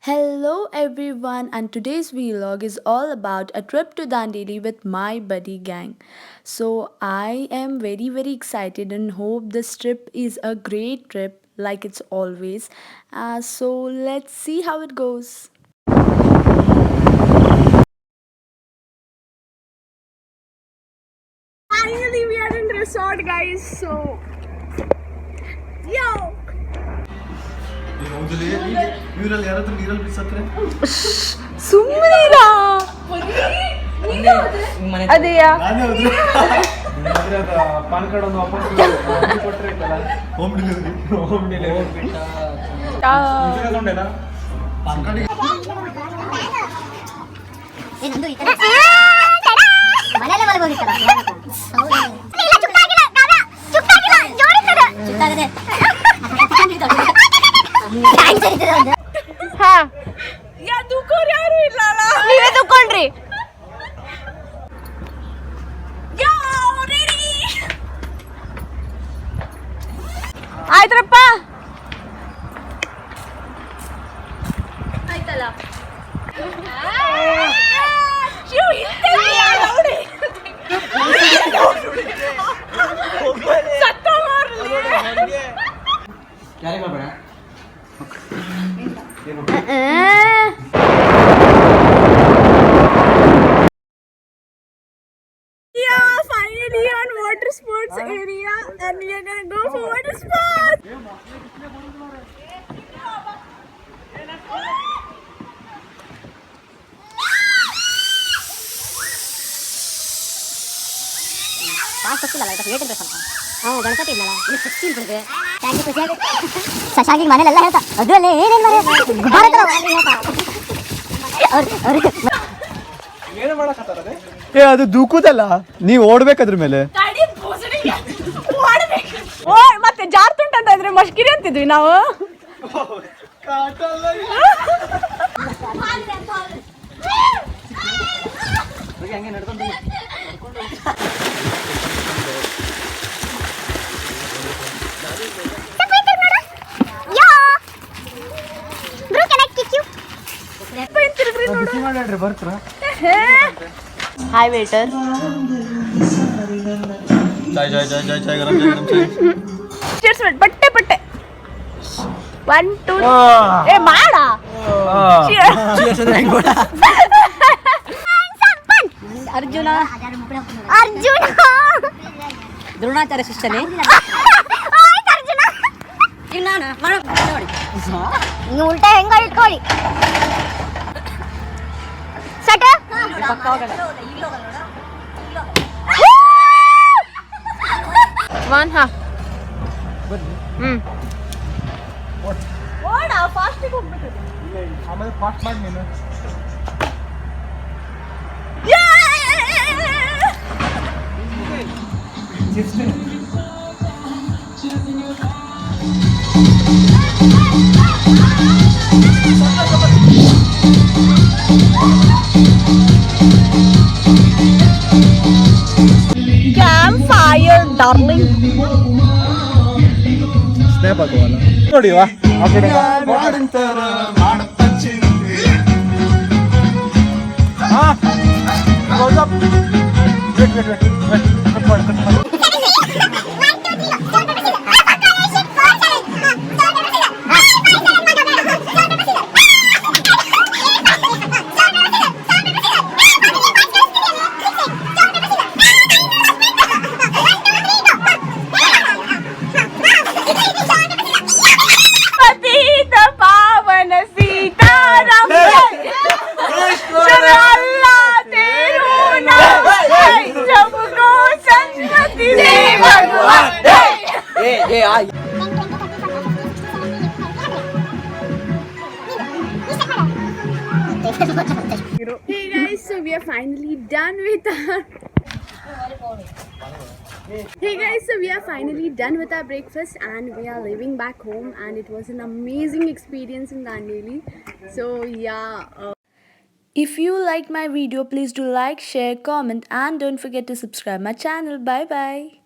Hello everyone, and today's vlog is all about a trip to Dandeli with my buddy gang. So I am very excited and hope this trip is a great trip like it's always. So let's see how it goes. Finally we are in resort guys. So yo. ಸುಮ್ಮನಿರಾ ಅದೇಯಾ PAN card ಒಂದು ವಾಪಸ್ ಕೊಟ್ಟರೆ home delivery PAN card ಏನಂದು ಈ ತರ ಮನೆಯಲ್ಲೇ ಮಲಗೋಗಿತ್ತಲ್ಲ ಚುಕ್ಕಾಗಿಲ್ಲ ಜೋಡಿಸ್ತದೆ ಚುಕ್ಕಾಗದೆ ಹಾ ಯಾ ದುಕೋರ್ ಯಾರು ಇಲ್ಲಲ್ಲ ನೀವೇ ದುಕೊಂಡ್ರಿ ಆಯ್ತ್ರಪ್ಪ ಆಯ್ತಲ್ಲ ಯಾರಿಗೆ ಬೇಡ finally on water sports area and we are gonna go for water sports. Pass ಹೋಗ್ತಿಲ್ಲ ಈಗ 8 ಅಂತ ಗಣಪತಿ ಇಲ್ಲಲ್ಲ ಇಲ್ಲಿ 16 ಕೊಡ್ದೆ ಥ್ಯಾಂಕ್ ಯು ಶಶಾಂಗಿ ಮನೆಯಲ್ಲ ಹೇಳ್ತಾ ಅದರಲ್ಲಿ ಏನೇನು ಮರೆ ಏ ಅದು ದೂಕುದಲ್ಲ ನೀವು ಓಡ್ಬೇಕದ್ರ ಮೇಲೆ ಮತ್ತೆ ಜಾರ್ತುಂಟ ಅಂತ ಇದ್ರೆ ಮಷ್ಕಿರಿ ಅಂತಿದ್ವಿ ನಾವು ಬರ್ತಾರ ಹಾಯ್ ವೇಟರ್ ಚಾಯ್ ಗರಂ ಚಾಯ್ ಚಿಯರ್ಸ್ ಬಟ್ಟೆ 1 2 ಏ ಮಾಡ ಚಿಯರ್ಸ್ ಅರ್ಜುನ ದ್ರೋಣಾಚಾರ್ಯ ಶಿಷ್ಯನೇ ಈಗ ನಾನು ನೋಡಿ ನೀವು ಉಲ್ಟಾ ಹೆಂಗ ಇಟ್ಕೊಳ್ಳಿ ಸಟ ಒನ್ ಹಾ ಓಡ ಫಾಸ್ಟಿಗೆ ಹೋಗ್ಬಿಟ್ಟು ಆಮೇಲೆ ಫಾಸ್ಟ್ ಮಾಡಿ ನೀನು Campfire, darling. ಸ್ನ್ಯಾಪ್ ಹಾಕುವಲ್ಲ ನೋಡಿವಾ ಆ ಕಡೆ Hey guys, so we are finally done with our breakfast and we are leaving back home, and it was an amazing experience in Dandeli. So yeah, if you liked my video, please do like, share, comment, and don't forget to subscribe my channel. Bye bye.